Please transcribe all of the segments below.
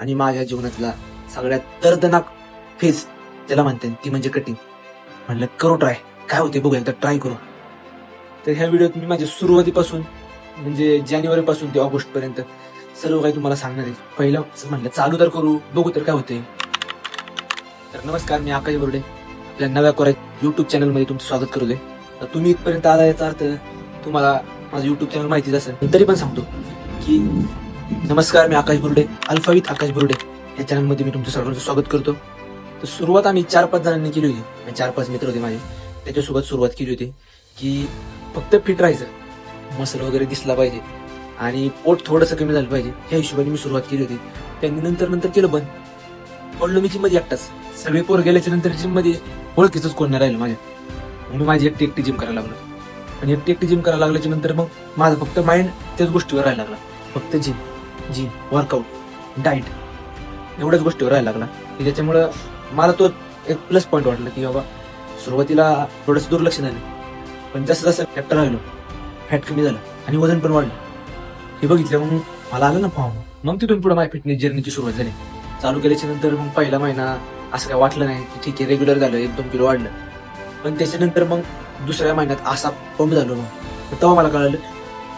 आणि माझ्या जीवनातला सगळ्यात दर्दनाक फेज त्याला म्हणते ती म्हणजे कटिंग. म्हणलं करू ट्राय, काय होते बघूया एकदा ट्राय करू. तर ह्या व्हिडिओत मी माझ्या सुरुवातीपासून म्हणजे जानेवारी पासून ते ऑगस्ट पर्यंत सर्व काही तुम्हाला सांगणार आहे. पहिलं म्हणलं चालू तर करू, बघू तर काय होते. तर नमस्कार, मी आकाश बोर्डे, आपल्या नव्या कोरा युट्यूब चॅनल मध्ये तुमचं स्वागत करू दे. तर तुम्ही इथपर्यंत आला याचा अर्थ तुम्हाला माझं युट्यूब चॅनल माहितीच असेल, तरी पण सांगतो की नमस्कार, मी आकाश बोर्डे, अल्फाविथ आकाश बोर्डे या चॅनल मध्ये मी तुमचं सर्वांचं स्वागत करतो. तर सुरुवात आम्ही 4-5 जणांनी केली होती, 4-5 मित्र होते माझे, त्याच्यासोबत सुरुवात केली होती की फक्त फिट राहायचं, मसल वगैरे दिसला पाहिजे आणि पोट थोडंसं कमी झालं पाहिजे, ह्या हिशोबाने मी सुरुवात केली होती. त्यांनी नंतर केलं बंद. पडलो मी जिम मध्ये एकटाच. सगळे पोर गेल्याच्या नंतर जिम मध्ये ओळखीच कोण नाही राहिलं माझ्या. मी माझी एकटी जिम करायला लागलो. आणि एकटी जिम करायला लागल्याच्या नंतर मग माझं फक्त माइंड त्याच गोष्टीवर राहायला लागला. फक्त जिम वर्कआउट, डाएट एवढ्याच गोष्टीवर राहायला लागला की ज्याच्यामुळं मला तो एक प्लस पॉईंट वाटला की बाबा सुरुवातीला थोडंसं दुर्लक्ष झालं, पण जसं जसं फॅक्टर राहिलो फॅट कमी झालं आणि वजन पण वाढलं. हे बघितलं मग मला आलं ना फॉर्म. मग तिथून पुढे माझ्या फिटनेस जर्नीची सुरुवात झाली. चालू केल्याच्या नंतर मग पहिला महिना असं काय वाटलं नाही की ठीक आहे रेग्युलर झालं, 1-2 किलो वाढलं. पण त्याच्यानंतर मग दुसऱ्या महिन्यात असा पंप झालो. मग तेव्हा मला कळालं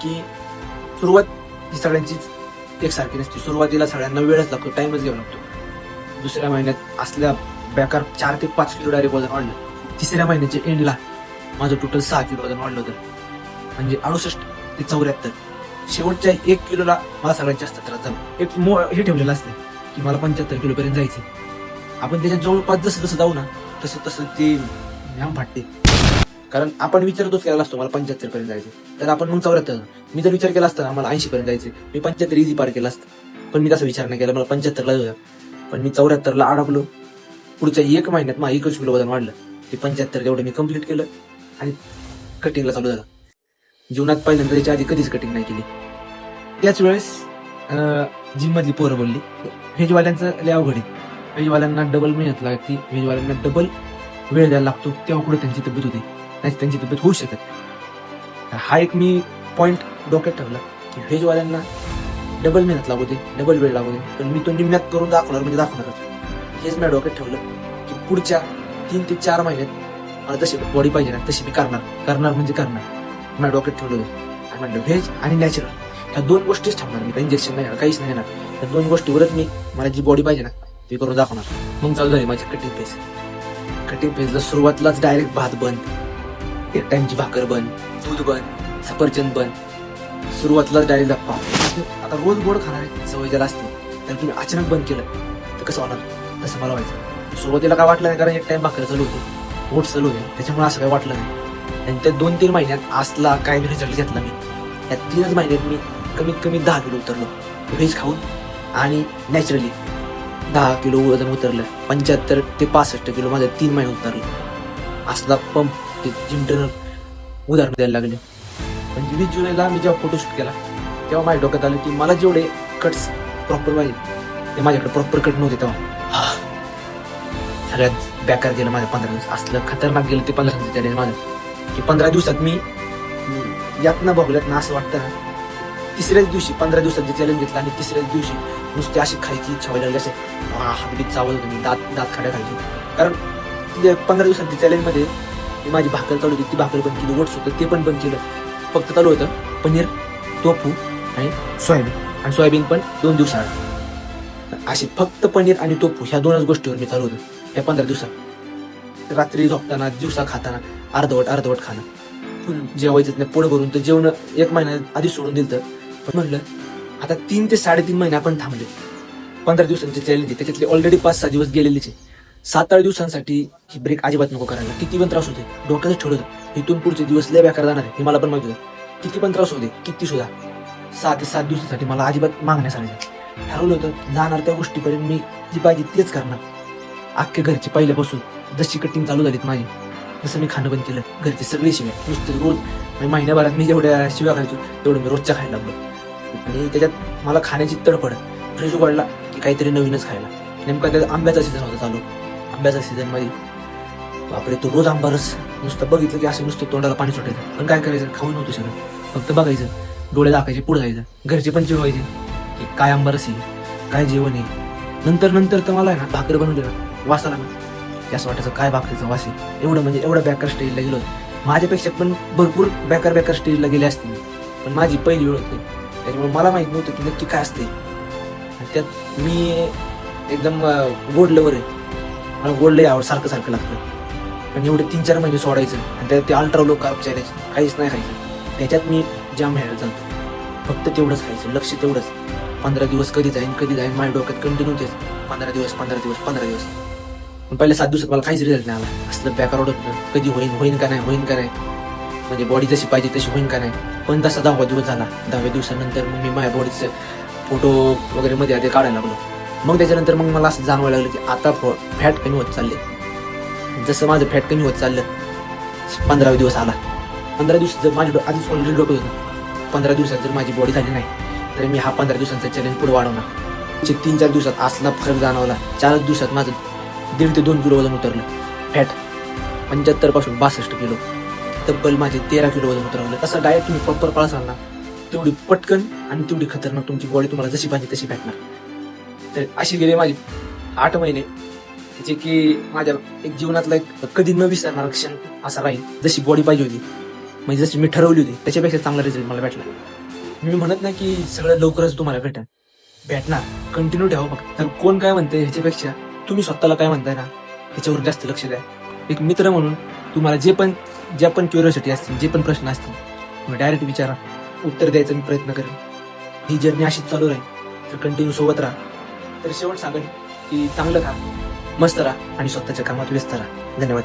की सुरुवात ही सगळ्यांचीच एकसारखी नसते. सुरुवातीला सगळ्यांना वेळच लागतो, टाइमच घ्यावा लागतो. दुसऱ्या महिन्यात असल्या बेकार 4 ते 5 किलो डायरेक्ट वजन वाढलं. तिसऱ्या महिन्याच्या एंडला माझं टोटल 6 किलो वजन वाढलं होतं, म्हणजे 68 ते 74. शेवटच्या 1 किलोला मला सगळ्यात जास्त त्रास झाला. एक हे ठेवलेलं असतं की मला 75 किलो पर्यंत जायचं. आपण त्याच्या जवळपास जसं जसं जाऊ ना तसं ते व्यायाम फाटते. कारण आपण विचारतोच केला असतो मला 75 पर्यंत जायचं, तर आपण मग 74. मी जर विचार केला असता मला 80 पर्यंत जायचं, मी 75 इझी पार केला असतं. पण मी तसा विचार नाही केला, मला 75 ला होता. पण मी 74 ला अडकलो. पुढच्या 1 महिन्यात मला 1 किलो वजन वाढलं. ते 75 तेवढं मी कम्प्लीट केलं आणि कटिंगला चालू झालं. जीवनात पहिल्यांदा त्याच्या आधी कधीच कटिंग नाही केली. त्याच वेळेस जिम मधली पोरं बोलली व्हेजवाल्यांचं लय अवघड आहे, व्हेजवाल्यांना डबल मेहनत लागते, व्हेजवाल्यांना डबल वेळ द्यायला लागतो, तेव्हा कुठे त्यांची तब्येत होते, नाही त्यांची तब्येत होऊ शकत. हा एक मी पॉइंट डोक्यात ठेवला की व्हेजवाल्यांना डबल मेहनत लागू दे, डबल वेळ लागू दे, पण मी तो निम्म्यात करून दाखवणार म्हणजे दाखवणारच. हेच मी डोक्यात ठेवलं की पुढच्या 3 ते 4 महिन्यात मला जशी बॉडी पाहिजे ना तशी मी करणार म्हणजे करणार. माझ्या डोक्यात ठेवलं आणि म्हटलं व्हेज आणि नॅचरल ह्या 2 गोष्टीच ठेवणार मी. इंजेक्शन नाही, काहीच नाही येणार. त्या 2 गोष्टीवरच मी मला जी बॉडी पाहिजे ना ती करून दाखवणार. मग चालू झाली माझी कटिंग फेज. कटिंग फेजला सुरुवातलाच डायरेक्ट भात बंद, 1 टाइमची भाकर बंद, दूध बंद, सफरचंद बंद. सुरुवातलाच डायरेक्ट गप्पा. आता रोज गोड खाणार सवय ज्याला असते तर तुम्ही अचानक बंद केलं तर कसं होणार, तसं मला व्हायचं. सुरुवातीला काय वाटलं नाही, कारण 1 टाइम भाकर चालू होते, ओट्स चालू होते, त्याच्यामुळे असं काय वाटलं नाही. आणि त्या 2-3 महिन्यात असला काय रिझल्ट घेतला मी. या 3च महिन्यात मी कमीत कमी 10 किलो उतरलो व्हेज खाऊन, आणि नॅचरली 10 किलो वजन उतरलं. 75 ते 65 किलो माझ्या 3 महिने उतरलं. असला पंप ते जिम ट्रेनर उदाहरण द्यायला लागले. म्हणजे 20 जुलैला मी जेव्हा फोटोशूट केला तेव्हा माझ्या डोक्यात आलं की मला जेवढे कट्स प्रॉपर पाहिजे ते माझ्याकडे प्रॉपर कट नव्हते. तेव्हा सगळ्यात बेकार गेलं माझं 15 दिवस. असलं खतरनाक गेलं ते 15 दिवसाचं चॅलेंज माझं की 15 दिवसात मी यातनं बघल्यात ना असं वाटतं ना. तिसऱ्याच दिवशी 15 दिवसांचे चॅलेंज घेतलं आणि तिसऱ्याच दिवशी नुसती अशी खायची इच्छा व्हायला लागली. असे हातबीत चावत होती, दात खाड्या खायची. कारण 15 दिवसांच्या चॅलेंज मध्ये मी माझी भाकर चालू होती, ती भाकर बंद केली, ओट्स होतं ते पण बंद केलं. फक्त चालू होतं पनीर, टोफू आणि सोयाबीन. आणि सोयाबीन पण 2 दिवसाआड. अशी फक्त पनीर आणि टोफू ह्या 2च गोष्टीवर मी चालू होतं या 15 दिवसात. रात्री झोपताना, दिवसा खाताना अर्धवट खाणं, फुल जेवायचं नाही, पोट भरून. तर जेवण 1 महिना आधी सोडून दिलं. पण म्हणलं आता 3 ते 3.5 महिने आपण थांबले. 15 दिवसांची चॅलेंज आहे, त्याच्यातले ऑलरेडी 5-6 दिवस गेलेलेच आहे. 7-8 दिवसांसाठी ही ब्रेक अजिबात नको करायला. किती पण त्रास होते, डोक्यातच ठेवलं होतं इथून पुढचे दिवस लय बेकार जाणार आहे, हे मला पण माहिती होतं. किती पण त्रास होते, किती सुद्धा 6 ते 7 दिवसांसाठी मला अजिबात मागण्यासारखं ठरवलं होतं. जाणार त्या गोष्टीपर्यंत मी जी पाहिजे तेच करणार. अख्ख्या घरची पहिल्यापासून जशी कटिंग चालू झालीत माझी तसं मी खाणं बंद केलं. घरचे सगळे शिव्या नुसते रोज, महिन्याभरात मी जेवढ्या शिव्या खायचो तेवढं मी रोजच्या खायला लागलो. आणि त्याच्यात मला खाण्याची तडफड, फ्रीज उघडला की काहीतरी नवीनच खायला. नेमका त्याचा आंब्याचा सीझन होता चालू. आंब्याचा सीझन मध्ये बापरे तो रोज आंबा रस नुसतं बघितलं की असं नुसतं तोंडाला पाणी सुटायचं. पण काय करायचं, खाऊन नव्हतं सगळं, फक्त बघायचं, डोळे दाखायचे, पुढे जायचं. घरचे पण जेवायचे की काय आंबा रस आहे, काय जेवण आहे, नंतर नंतर तर मला आहे ना भाकर बनवली ना वासाला ना की असं वाटायचं काय भाकरीचा वास आहे. एवढं म्हणजे एवढं बेकार स्टेजला गेलो होतो. माझ्यापेक्षा पण भरपूर बेकार स्टेजला गेले असते पण माझी पहिली वेळ होती त्याच्यामुळे मला माहित नव्हतं की नक्की काय असते. आणि त्यात मी एकदम गोड लवर आहे. मला गोड लय आवड सारखं लागतं. पण एवढे 3-4 महिने सोडायचं आणि त्यात ते अल्ट्रा लो कार्ब चॅलेंज काहीच नाही खायचं. त्याच्यात मी जाम हेड झालो. फक्त तेवढंच खायचं लक्ष तेवढंच. 15 दिवस कधी जाईन माझ्या डोक्यात कंटिन्यू तेच 15 दिवस. पण पहिल्या 7 दिवसात मला काहीच रिझल्ट नाही आला. असलं बेकार ओढत कधी होईन का नाही म्हणजे बॉडी जशी पाहिजे तशी होईन का नाही. पण तसा 10वा दिवस झाला. 10व्या दिवसानंतर मग मी माझ्या बॉडीचे फोटो वगैरे मध्ये आधी काढायला लागलो. मग त्याच्यानंतर मग मला असं जाणवायला लागलं की आता फॅट कमी होत चालले. जसं माझं फॅट कमी होत चाललं 15वा दिवस आला. 15 दिवस जर माझी आधीच ऑलरेडी डोकं होतं 15 दिवसात जर माझी बॉडी झाली नाही तर मी हा 15 दिवसांचा चॅलेंज पुढे वाढवणार. 3-4 दिवसात असला फरक जाणवला. 4 दिवसात माझं 1.5 ते 2 किलो वजन उतरलं. फॅट 75 पासून 62 किलो. तब्बल माझे 13 किलो वजन उतरवलं. तसं डाएट तुम्ही प्रॉपर पाळसाल ना तेवढी पटकन आणि तेवढी खतरनाक तुमची बॉडी तुम्हाला जशी पाहिजे तशी भेटणार. तर अशी गेले माझे 8 महिने जे की माझ्या एक जीवनातला एक कधी न विसरणारा क्षण असा राहील. जशी बॉडी पाहिजे होती म्हणजे जशी मी ठरवली होती त्याच्यापेक्षा चांगला रिझल्ट मला भेटला. मी म्हणत नाही की सगळं लवकरच तुम्हाला भेटणार. कंटिन्यू ठेवा फक्त. तर कोण काय म्हणते ह्याच्यापेक्षा तुम्ही स्वतःला काय म्हणताय ना ह्याच्यावर जास्त लक्ष द्या. एक मित्र म्हणून तुम्हाला ज्या पण क्युरिओसिटी असतील जे पण प्रश्न असतील तुम्ही डायरेक्ट विचारा. उत्तर द्यायचा मी प्रयत्न करेन. ही जर्नी अशीच चालू राहील तर कंटिन्यू सोबत राहा. तर शेवट सांगेन की चांगलं खा, मस्त राहा आणि स्वतःच्या कामात व्यस्त राहा. धन्यवाद.